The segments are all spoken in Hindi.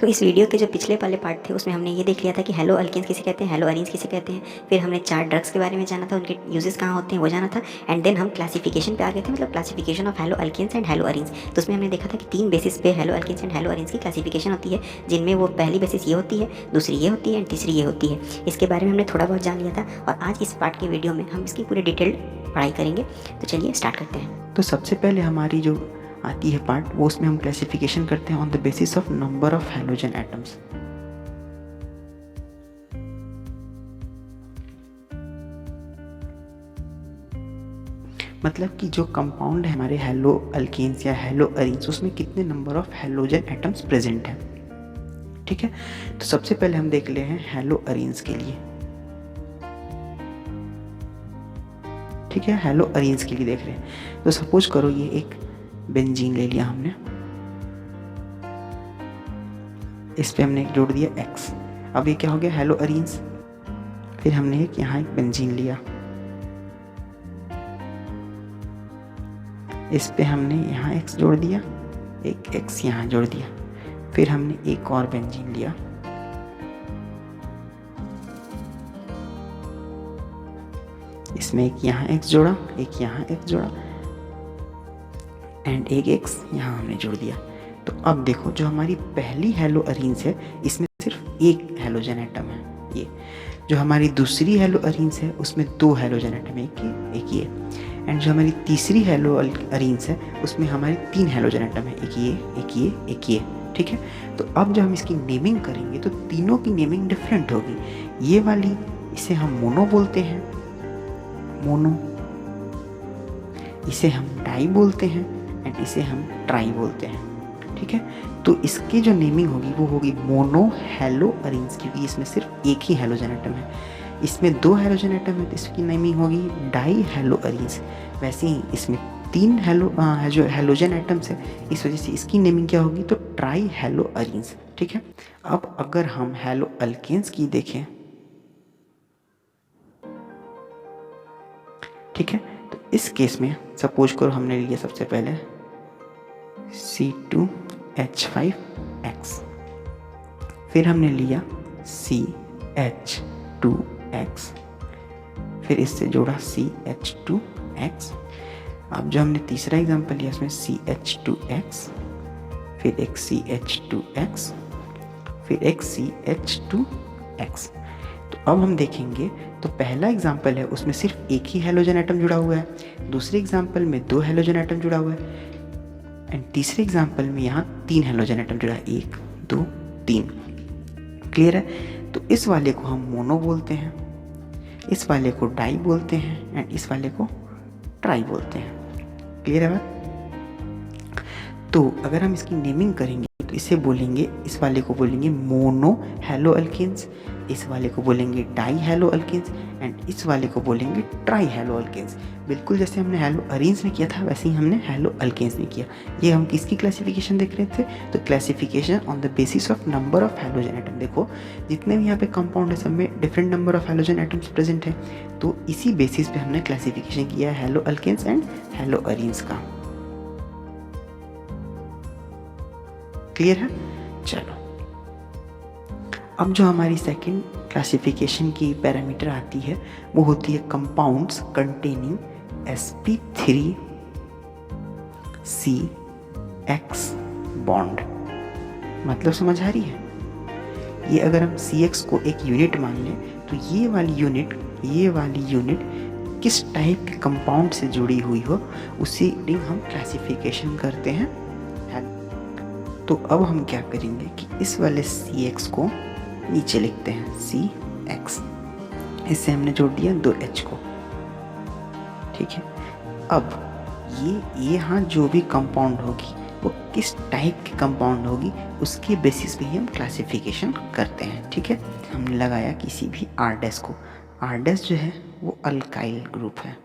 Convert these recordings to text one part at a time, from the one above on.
तो इस वीडियो के जो पिछले वाले पार्ट थे उसमें हमने ये देख लिया था कि हेलो अल्केन्स किसे कहते हैं, हेलो अरीन्स किसे कहते हैं। फिर हमने 4 ड्रग्स के बारे में जाना था, उनके यूजेस कहाँ होते हैं वो जाना था। एंड देन हम क्लासिफिकेशन पे आ गए थे, मतलब classification of halo alkanes and halo arenes. तो उसमें हमने देखा था कि 3 बेसिस पे halo alkanes and halo arenes की क्लासिफिकेशन होती है, जिनमें वो पहली बेसिस ये होती है, दूसरी ये होती है एंड तीसरी ये होती है। इसके बारे में हमने थोड़ा बहुत जान लिया था और आज इस पार्ट की वीडियो में हम इसकी पूरी डिटेल्ड पढ़ाई करेंगे। तो चलिए स्टार्ट करते हैं। तो सबसे पहले हमारी जो आती है पार्ट, वो उसमें हम क्लासिफिकेशन करते हैं on the basis of number of halogen atoms. मतलब कि जो कंपाउंड है हमारे हेलो अल्केन्स या हेलो अरीन्स, उसमें कितने number of halogen atoms present हैं। ठीक है, तो सबसे पहले हम देख ले हैं हेलो अरीन्स के लिए। ठीक है, हेलो अरीन्स के लिए देख रहे हैं। तो सपोज करो ये एक बेंजीन ले लिया हमने, इस पे हमने एक जोड़ दिया X। अब ये क्या हो गया, हेलो अरीन्स। फिर हमने एक यहाँ एक बेंजीन लिया, इस पे हमने यहाँ X जोड़ दिया, एक X यहाँ जोड़ दिया। फिर हमने एक और बेंजीन लिया, इसमें एक यहाँ X जोड़ा, एक यहाँ X जोड़ा एंड एक X यहाँ हमने जोड़ दिया। तो अब देखो, जो हमारी पहली हेलो अरीन्स है इसमें सिर्फ एक हेलोजन एटम है ये। जो हमारी दूसरी हेलो अरीन्स है उसमें 2 हेलोजन एटम है, एक ये। एंड जो हमारी तीसरी हेलो अरीन्स है उसमें हमारी 3 हेलोजन एटम है, एक ये, एक ये, एक ये। ठीक है, तो अब जब हम इसकी नेमिंग करेंगे तो तीनों की नेमिंग डिफरेंट होगी। ये वाली, इसे हम मोनो बोलते हैं, मोनो। इसे हम डाई बोलते हैं एंड इसे हम ट्राई बोलते हैं। ठीक है, तो इसकी जो नेमिंग होगी वो होगी मोनो हेलो अरीन्स, क्योंकि इसमें सिर्फ एक ही हेलोजन एटम है। इसमें 2 हेलोजन एटम है तो इसकी नेमिंग होगी डाई हेलो अरीन्स। वैसे ही इसमें 3 जो हेलोजन एटम्स है, इस वजह से इसकी नेमिंग क्या होगी, तो ट्राई हेलो अरीन्स। ठीक है, अब अगर हम हेलो अल्केन्स की देखें, ठीक है, तो इस केस में सपोज करो हमने लिया सबसे पहले C2H5X, फिर हमने लिया CH2X, फिर इससे जोड़ा CH2X। अब जो हमने तीसरा एग्जांपल लिया उसमें CH2X, फिर एक CH2X, फिर एक CH2X। तो अब हम देखेंगे, तो पहला एग्जांपल है उसमें सिर्फ एक ही हेलोजन एटम जुड़ा हुआ है, दूसरे एग्जांपल में 2 हेलोजन एटम जुड़ा हुआ है एंड तीसरे एग्जांपल में यहाँ 3 हेलोजन एटम जुड़ा है, 1 2 3। क्लियर है, तो इस वाले को हम मोनो बोलते हैं, इस वाले को डाई बोलते हैं एंड इस वाले को ट्राई बोलते हैं। क्लियर है बात। तो अगर हम इसकी नेमिंग करेंगे तो इसे बोलेंगे, इस वाले को बोलेंगे मोनो हेलो अल्केन्स, इस वाले को बोलेंगे डाई हेलो अल्केन्स एंड इस वाले को बोलेंगे ट्राई हेलो अल्केन्स। बिल्कुल जैसे हमने हेलो अरीन्स में किया था वैसे ही हमने हेलो अल्केन्स में किया। ये हम किसकी क्लासिफिकेशन देख रहे थे, तो classification on the basis of number of halogen atom. देखो जितने भी यहाँ पे कंपाउंड है सब में different number of halogen atoms present है, तो इसी बेसिस पे हमने क्लासिफिकेशन किया है halo alkanes and halo arenes का। क्लियर है। चलो, अब जो हमारी सेकंड क्लासिफिकेशन की पैरामीटर आती है वो होती है कंपाउंड्स कंटेनिंग sp3CX बॉन्ड। मतलब समझ आ रही है, ये अगर हम CX को एक यूनिट मान लें तो ये वाली यूनिट किस टाइप के कंपाउंड से जुड़ी हुई हो उसी अकॉर्डिंग हम क्लासिफिकेशन करते हैं। तो अब हम क्या करेंगे कि इस वाले CX को नीचे लिखते हैं CX, इससे हमने जोड़ दिया 2H को। ठीक है, अब ये यहाँ जो भी कंपाउंड होगी वो किस टाइप की कंपाउंड होगी उसके बेसिस पे ही हम क्लासिफिकेशन करते हैं। ठीक है, हमने लगाया किसी भी R- को, R- जो है वो अल्काइल ग्रुप है।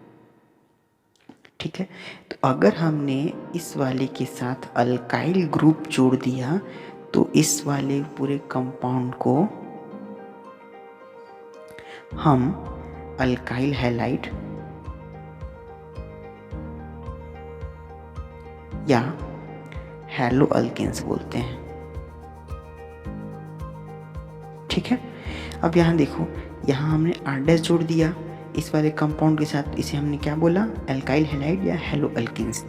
ठीक है, तो अगर हमने इस वाले के साथ अल्काइल ग्रुप जोड़ दिया तो इस वाले पूरे कंपाउंड को हम अल्काइल हैलाइड या हेलो अल्केन्स बोलते हैं। ठीक है। अब यहाँ देखो, यहाँ हमने R' जोड़ दिया इस वाले कंपाउंड के साथ, इसे हमने क्या बोला, एल्काइल हैलाइड या हेलो अल्किन्स।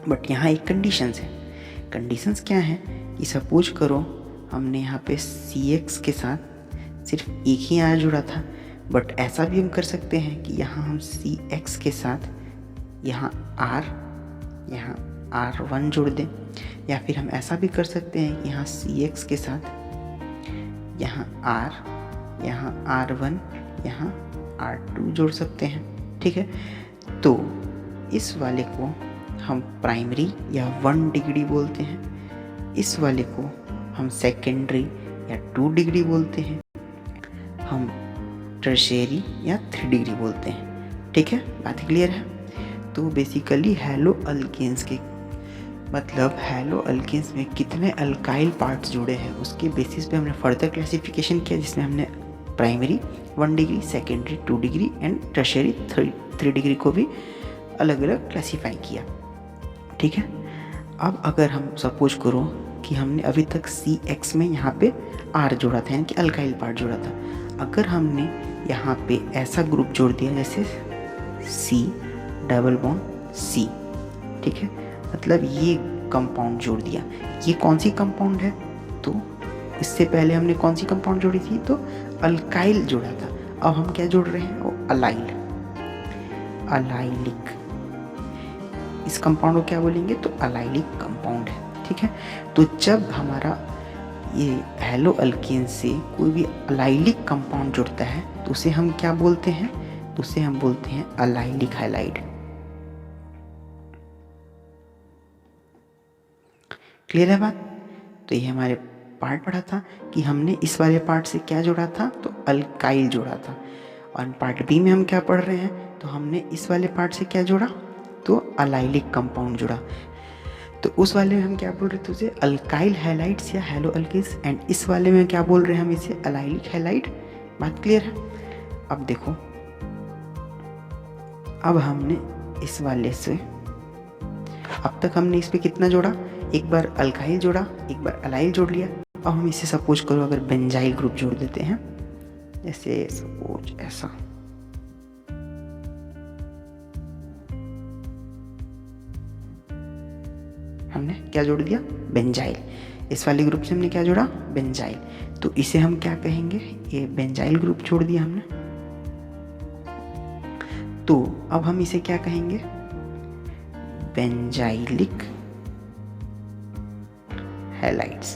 बट यहाँ एक कंडीशंस है। कंडीशंस क्या है कि सपोज करो हमने यहाँ पे CX के साथ सिर्फ एक ही R जुड़ा था, बट ऐसा भी हम कर सकते हैं कि यहाँ हम CX के साथ यहाँ R1 जोड़ दें, या फिर हम ऐसा भी कर सकते हैं कि यहाँ CX के साथ यहाँ R, यहाँ R1, यहाँ R2 जोड़ सकते हैं, ठीक है। तो इस वाले को हम प्राइमरी या 1 डिग्री बोलते हैं, इस वाले को हम सेकेंडरी या 2 डिग्री बोलते हैं, हम टर्शियरी या 3 डिग्री बोलते हैं, ठीक है। बात क्लियर है। तो बेसिकली हैलो अल्केन्स के मतलब हैलो अल्केन्स में कितने अल्काइल पार्ट्स जुड़े हैं उसके बेसिस पे हमने फर्दर क्लासिफिकेशन किया, जिसमें हमने primary 1 degree, secondary 2 degree and tertiary 3 degree को भी अलग अलग क्लासीफाई किया, ठीक है। अब अगर हम सपोज करो कि हमने अभी तक CX में यहाँ पे R जोड़ा था, यानी कि अल्काइल पार्ट जोड़ा था, अगर हमने यहाँ पे ऐसा ग्रुप जोड़ दिया जैसे C, ठीक है, मतलब ये कंपाउंड जोड़ दिया, ये कौन सी कंपाउंड है, तो इससे पहले हमने कौन सी कंपाउंड जोड़ी थी, तो अल्काइल जोड़ा था। अब हम क्या जोड़ रहे हैं, वो अलाइलिक। इस कंपाउंड को क्या बोलेंगे, तो अलाइलिक कंपाउंड है, ठीक है। तो जब हमारा ये हैलो अल्केन से कोई भी अलाइलिक कंपाउंड जुड़ता है तो उसे हम क्या बोलते हैं, तो उसे हम बोलते हैं अलाइलिक हैलाइड। क्लियर है बात। तो ये हमारे पार्ट पढ़ा था कि हमने इस वाले पार्ट से क्या जोड़ा था, तो अल्काइल जोड़ा था, और पार्ट बी में हम क्या पढ़ रहे हैं, तो हमने इस वाले पार्ट से क्या जोड़ा, तो अलाइलिक कंपाउंड जुड़ा। तो उस वाले में हम क्या बोल रहे थे, उसे अल्काइल हैलाइड्स या हैलो अल्किन्स, एंड इस वाले में क्या बोल रहे हैं हम, इसे अलाइलिक हैलाइड। बात क्लियर है। अब देखो, अब हमने इस वाले से अब तक हमने इस पे कितना जोड़ा, एक बार अल्काइल जोड़ा, एक बार अलाइल जोड़ लिया। अब हम इसे सपोज करो अगर बेंजाइल ग्रुप जोड़ देते हैं, जैसे सपोज ऐसा, हमने क्या जोड़ दिया, बेंजाइल। इस वाले ग्रुप से हमने क्या जोड़ा, बेंजाइल। तो इसे हम क्या कहेंगे, ये बेंजाइल ग्रुप जोड़ दिया हमने। तो अब हम इसे क्या कहेंगे, बेंजाइलिक हैलाइड्स।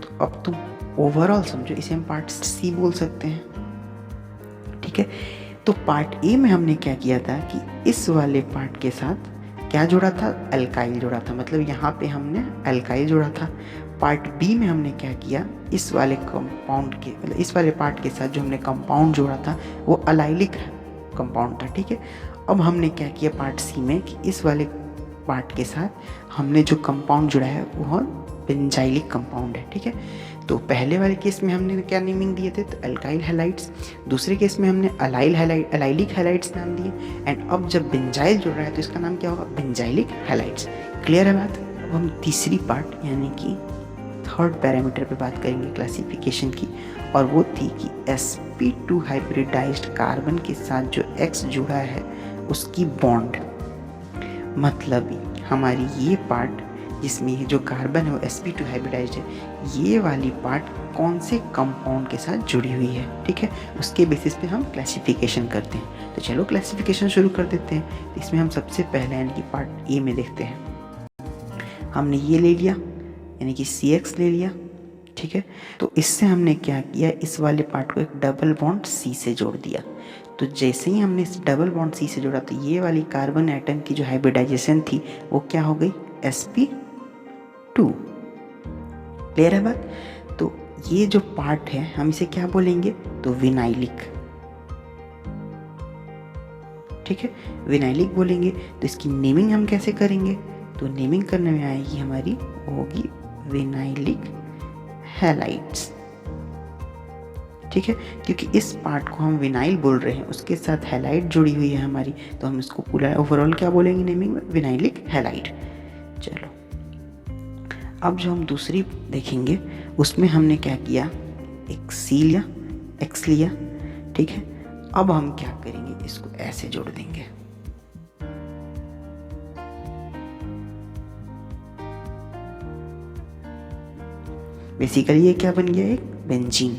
तो अब तुम ओवरऑल समझो, इसे हम पार्ट सी बोल सकते हैं, ठीक है। तो पार्ट ए में हमने क्या किया था कि इस वाले पार्ट के साथ क्या जोड़ा था, अल्काइल जोड़ा था, मतलब यहाँ पे हमने अल्काइल जोड़ा था। पार्ट बी में हमने क्या किया, इस वाले कंपाउंड के मतलब इस वाले पार्ट के साथ जो हमने कंपाउंड जोड़ा था वो अलाइलिक कंपाउंड था, ठीक है। अब हमने क्या किया पार्ट सी में कि इस वाले पार्ट के साथ हमने जो कंपाउंड जुड़ा है वो बेंजाइलिक कंपाउंड है, ठीक है। तो पहले वाले केस में हमने क्या नेमिंग दिए थे, तो अल्काइल हैलाइड्स। दूसरे केस में हमने अलाइलिक हैलाइड्स नाम दिए, एंड अब जब बेंजाइल जुड़ रहा है तो इसका नाम क्या होगा, बेंजाइलिक हैलाइड्स। क्लियर है बात। अब हम तीसरी पार्ट यानी कि थर्ड पैरामीटर पे बात करेंगे क्लासिफिकेशन की, और वो थी कि sp2 हाइब्रिडाइज्ड कार्बन के साथ जो X जुड़ा है उसकी बॉन्ड, मतलब हमारी ये पार्ट जिसमें जो कार्बन है वो sp2 हाइब्रिडाइज्ड है, ये वाली पार्ट कौन से कंपाउंड के साथ जुड़ी हुई है, ठीक है। उसके बेसिस पे हम क्लासिफिकेशन करते हैं। तो चलो क्लासिफिकेशन शुरू कर देते हैं। तो इसमें हम सबसे पहले यानी कि पार्ट ए में देखते हैं, हमने ये ले लिया यानी कि CX ले लिया, ठीक है। तो इससे हमने क्या किया, इस वाले पार्ट को एक डबल बॉन्ड C से जोड़ दिया। तो जैसे ही हमने इस डबल बॉन्ड C से जोड़ा तो ये वाली कार्बन एटम की जो हाइब्रिडाइजेशन थी वो क्या हो गई, sp2। क्लियर है बात। तो ये जो पार्ट है हम इसे क्या बोलेंगे, तो विनाइलिक, ठीक है, विनाइलिक बोलेंगे। तो इसकी नेमिंग हम कैसे करेंगे, तो नेमिंग करने में आएगी हमारी होगी विनाइलिक हैलाइड्स, ठीक है। क्योंकि इस पार्ट को हम विनाइल बोल रहे हैं, उसके साथ हैलाइड जुड़ी हुई है हमारी, तो हम इसको पूरा ओवरऑल क्या बोलेंगे नेमिंग में, विनाइलिक हैलाइड। चलो अब जो हम दूसरी देखेंगे उसमें हमने क्या किया, एक C लिया, X लिया, ठीक है। अब हम क्या करेंगे, इसको ऐसे जोड़ देंगे। बेसिकली ये क्या बन गया, एक बेंजीन।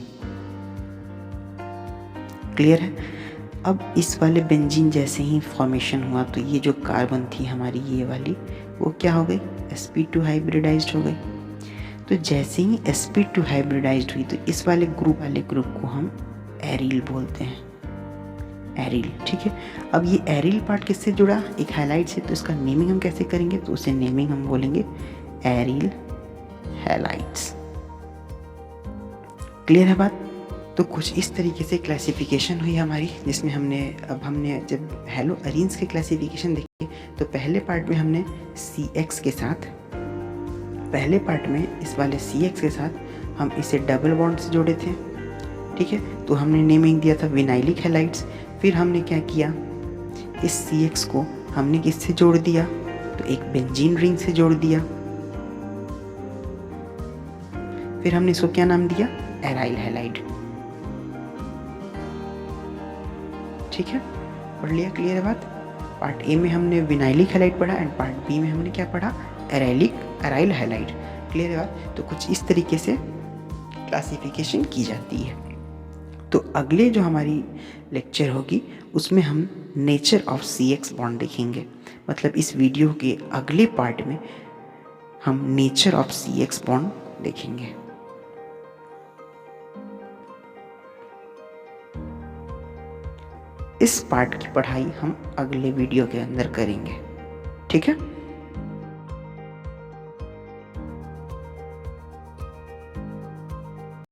क्लियर है। अब इस वाले बेंजीन जैसे ही फॉर्मेशन हुआ तो ये जो कार्बन थी हमारी ये वाली, वो क्या हो गई, sp2 हाइब्रिडाइज्ड हो गई। तो जैसे ही sp2 हाइब्रिडाइज्ड हुई तो इस वाले ग्रुप को हम एरिल बोलते हैं, एरिल, ठीक है। अब ये एरिल पार्ट किससे जुड़ा, एक हैलाइड से, तो इसका नेमिंग हम कैसे करेंगे, तो उसे नेमिंग हम बोलेंगे एरिल हैलाइड्स। क्लियर है बात। तो कुछ इस तरीके से क्लासिफिकेशन हुई हमारी, जिसमें हमने जब हेलो अरीन्स के क्लासिफिकेशन देखे तो पहले पार्ट में हमने CX के साथ, पहले पार्ट में इस वाले CX के साथ हम इसे डबल बॉन्ड से जोड़े थे, ठीक है। तो हमने नेमिंग दिया था विनाइलिक हैलाइड्स। फिर हमने क्या किया, इस CX को हमने किससे जोड़ दिया, तो एक बेंजीन रिंग से जोड़ दिया। फिर हमने इसको क्या नाम दिया, एराइल हैलाइड, ठीक है। पढ़ लिया, क्लियर है बात। पार्ट ए में हमने विनाइलिक हैलाइड पढ़ा एंड पार्ट बी में हमने क्या पढ़ा, एराइल हैलाइड। क्लियर है बात। तो कुछ इस तरीके से क्लासिफिकेशन की जाती है। तो अगले जो हमारी लेक्चर होगी उसमें हम नेचर ऑफ CX बॉन्ड देखेंगे। मतलब इस वीडियो के अगले पार्ट में हम नेचर ऑफ CX बॉन्ड देखेंगे। इस पार्ट की पढ़ाई हम अगले वीडियो के अंदर करेंगे, ठीक है।